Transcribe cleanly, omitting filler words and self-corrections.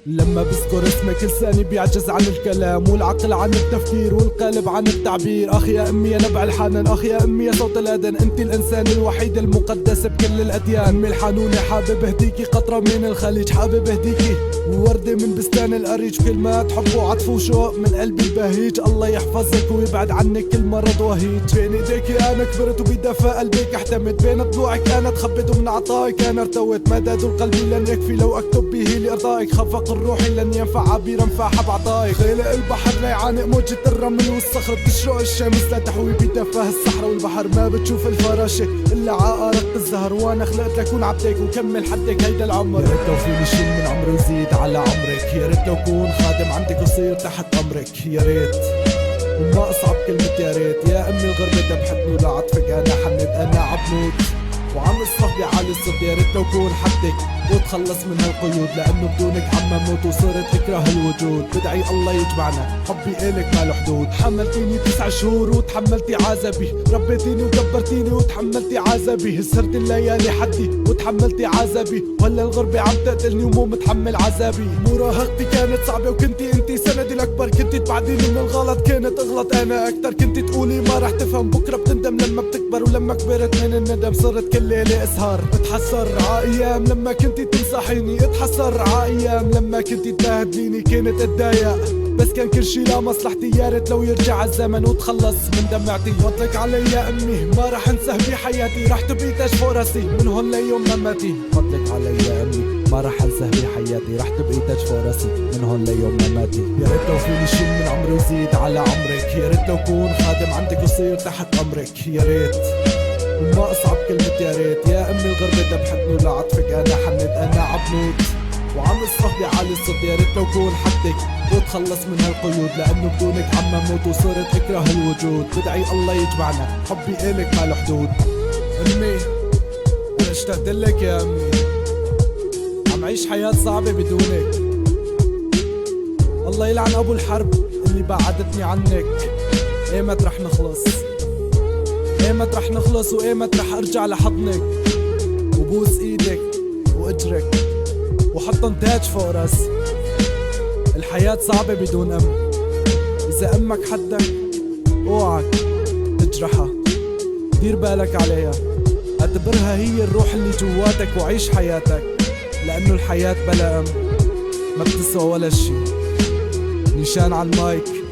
لما بذكر اسمك لساني بيعجز عن الكلام، والعقل عن التفكير، والقلب عن التعبير. اخ يا امي يا نبع الحنان، اخ يا امي يا صوت الاذان، انت الانسان الوحيد المقدس بكل الاديان. امي الحنونه حابب اهديكي قطره من الخليج، حابب اهديكي ووردة من بستان الأريج، كلمات حب وعطف وشوق من قلبي البهيج. الله يحفظك ويبعد عنك كل مرض وهيج. بين ايديكي انا كبرت وبدفى قلبك احتمت، بين ضلوعك انا تخبت ومن عطائك انا ارتويت. مداد القلب لن يكفي لو اكتب به لارضائك، خفق الروح لن ينفع عبيرا فاح بعطائك. خيلق البحر لا يعانق موجة الرمل والصخر، بتشرق الشمس لا تحوي بدفاه الصحراء والبحر. ما بتشوف الفراشة الا عقارق الزهر، وانا خلقت لكون عبدك وكمل حدك هيدا العمر. يا ريت لو فيني شيل من عمري وزيد على عمرك، يا ريت لو كون خادم عندك وصير تحت امرك. يا ريت وما اصعب كلمة يا ريت. يا امي الغربة ذبحتني ولعطفك انا حنت، انا عبنوت وعم اصرخ بعالي الصوت. يا ريت لو كون حدك وتخلص من هالقيود، لانه بدونك عم اموت وصرت اكره الوجود. بدعي الله يجمعنا، حبي الك ما له حدود. حملتيني 9 شهور وتحملتي عذابي، ربيتيني وكبرتيني وتحملتي عذابي. سهرت الليالي حدي وتحملتي عذابي، وهلا الغربة عم تقتلني ومو متحمل عذابي. مراهقتي كانت صعبة وكنتي انتي سندي الاكبر، كنتي تبعديني من الغلط كانت اغلط انا اكتر. كنتي تقولي ما رح تفهم بكره بتندم لما بتكبر، ولما كبرت من الندم صرت كل ليلة اسهر. اتحسر عايام لما كنتي تنصحيني، اتحسر عايام لما كنتي تبهدليني. كانت اتضايق بس كان كل شي لمصلحتي، يا ريت لو يرجع الزمن وتخلص من دمعتي. فضلك علي يا امي ما رح انساه بحياتي، رح تبقي تاج فوق راسي من هون ليوم مماتي. فضلك علي يا امي ما رح انساه بحياتي، رح تبقي تاج فوق راسي من هون ليوم مماتي. يا ريت لو فيني شيل من عمري وزيد على عمرك، يا ريت لو كون خادم عندك وصير تحت امرك. يا ريت وما اصعب كلمة يا ريت. يا امي الغربة ذبحتني ولعطفك انا حنت، انا عبنوت وعم اصرخ بعالي الصوت. يا ريت لو كون حدك وتخلص من هالقيود، لانه بدونك عم اموت وصرت اكره الوجود. بدعي الله يجمعنا، حبي الك ما له حدود. امي انا اشتقت لك يا امي، عم عيش حياة صعبة بدونك. الله يلعن ابو الحرب اللي بعدتني عنك. ايمت رح نخلص، ايمت رح نخلص، وايمت رح ارجع لحضنك وبوس ايدك واجرك وحطن تاج فوق راسي. الحياة صعبة بدون ام، اذا امك حدك اوعك تجرحها، دير بالك عليها، اعتبرها هي الروح اللي جواتك وعيش حياتك، لانه الحياة بلا ام ما بتسوى ولا شي. نيشان على المايك.